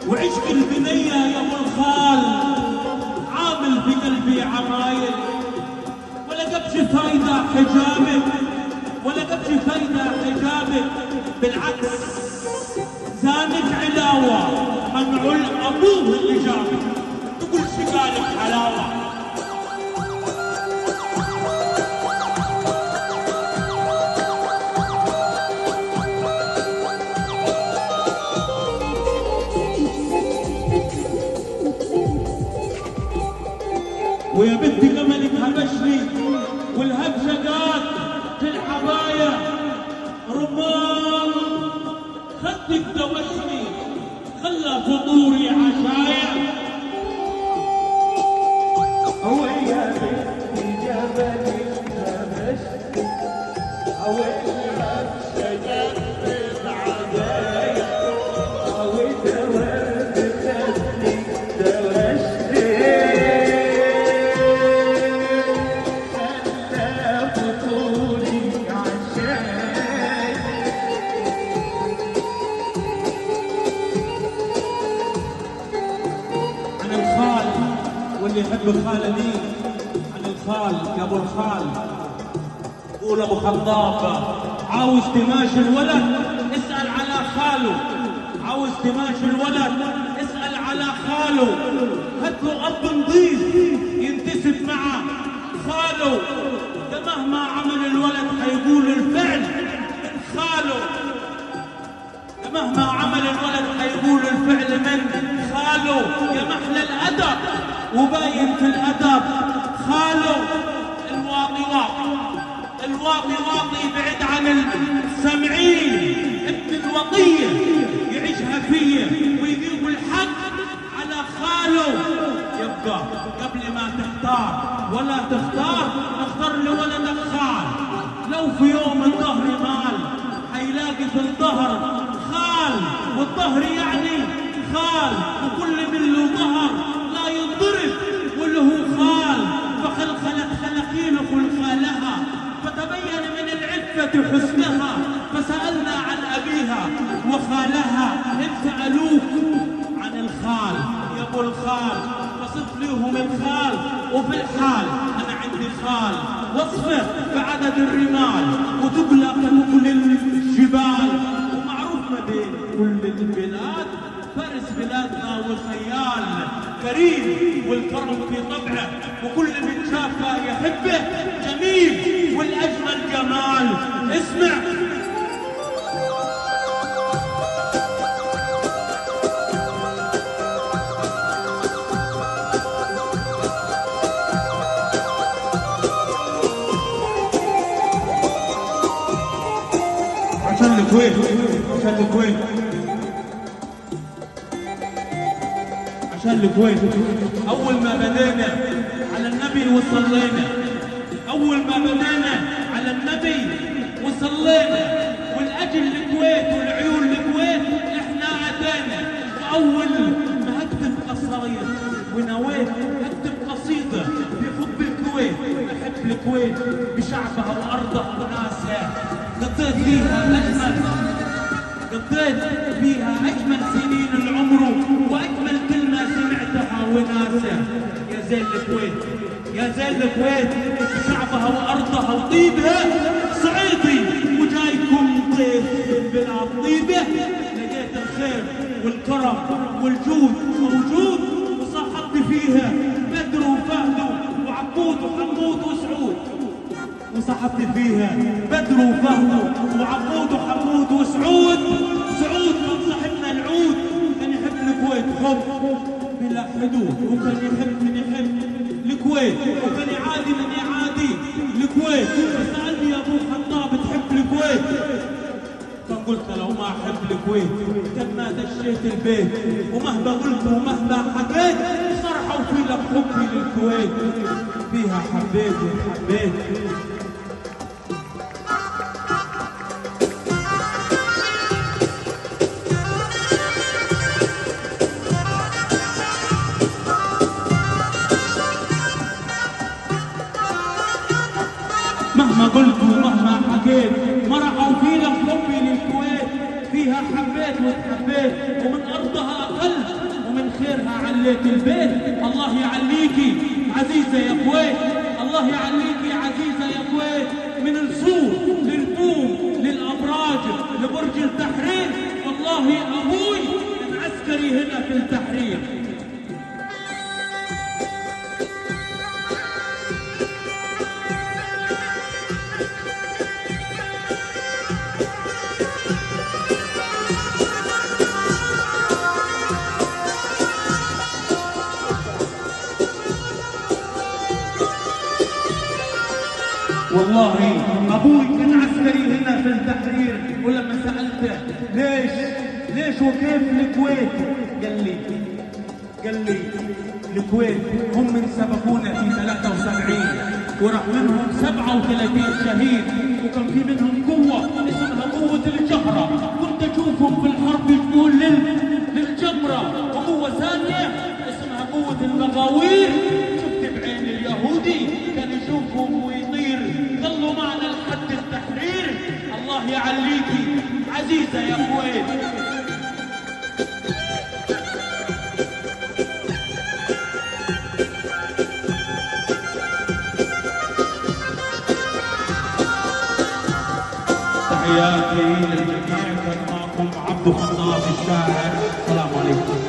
وعشق البنية يا ابو الخال عامل في قلبي عمايل، ولا قبش فايدة حجابك، ولا قبش فايدة حجابك، بالعكس زانك علاوة منعول ابوه اللي جابك، تقول شقالك حلاوة. ويا بنتي جملك هبشني والهبشقات في الحبايا رمان، خدك دوشني خلى فطوري عشايا. هو يا بنتي جملك هبشني والهبشقات في الحبايا ورد خدك دوشني واللي يحب خاله مين؟ عن الخال يا ابو الخال. قول ابو خطاب عاوز تماشي الولد اسال على خاله، عاوز تماشي الولد اسال على خاله، هات له اب نظيف ينتسب مع خاله، ده مهما عمل الولد حيقول الفعل من خاله، ده مهما عمل الولد حيقول الفعل من خاله. يا محلى الادب وباين في الادب خاله. الواطي واطي، الواطي واطي بعد عن السمعين، ابن الوطيه يعيشها فيه ويذيب الحق على خاله. يبقى قبل ما تختار ولا تختار اختار لولدك خال. لو في يوم الظهر مال حيلاقي في الظهر خال، والظهر يعني خال، وكل من له ظهر لا ينضرب واللي هو خال. فخلخلت خلقينه خلخالها فتبين من العفة حسنها، فسألنا عن أبيها وخالها إن سألوك عن الخال يا أبو الخال فصف لهم الخال. وفي الحال أنا عندي خال وصفه بعدد الرمال وتبلغ كل الجبال، ومعروف ما بين كل البلاد فارس بلادنا والخيال كريم والكرم في طبعه، وكل من شافه يحبه جميل والاجمل جمال. اسمع عشان الكويت، عشان الكويت، عشان الكويت. أول ما بدينا على النبي وصلينا، أول ما بدينا على النبي وصلينا، والأجل الكويت والعيون الكويت إحنا أتينا. وأول ما هكتب قصايد ونويت هكتب قصيدة بحب الكويت، بحب الكويت بشعبها وأرضها وناسها، قضيت فيها أجمل سنين العمر وأجمل كلمة سمعتها وناسها. يا زين الكويت، يا زين الكويت شعبها وأرضها وطيبها، صعيدي وجايكم ضيف من بلاد طيبة. لقيت الخير والكرم والجود موجود، وصاحبت فيها بدر وفهد وعبود وحمود وسعود، وصاحبت فيها بدر وفهد وعبود وحمود وسعود. سعود من صاحبنا العود كان يحب الكويت حب بلا حدود، وكان يحب من يحب الكويت، وكان يعادي من يعادي الكويت. سألني يا ابو خطاب تحب الكويت؟ فقلت لو ما احب الكويت كان ما دشيت البيت، ومهما قلت ومهما حكيت صرحوا في لك حبي للكويت، فيها حبيت وحبيت. مهما قلت ومهما حكيت ما رعوا فينا حبي للكويت، فيها حبيت وتحبيت ومن ارضها اقل حبيت البيت. الله يعليكي عزيزة يا كويت، الله يعليكي يا عزيزة يا كويت، من السور للبوم للأبراج لبرج التحرير. والله أبوي كان عسكري هنا في التحرير. والله ابوي كان عسكري هنا في التحرير، ولما سالته ليش وكيف الكويت، قال لي الكويت هم من سبقونا في 73 وراح منهم 37 شهيد، وكان في منهم قوه اسمها قوه الجهره، كنت اشوفهم في الحرب يجنون للجمره، وقوه ثانيه اسمها قوه المغاوير، شفت بعين اليهودي كان يشوفهم ويطير، ظلوا معنا لحد التحرير. الله يعليكي عزيزة يا كويت. تحياتي للجميع، كان معكم عبد خطاب الشاعر، السلام عليكم.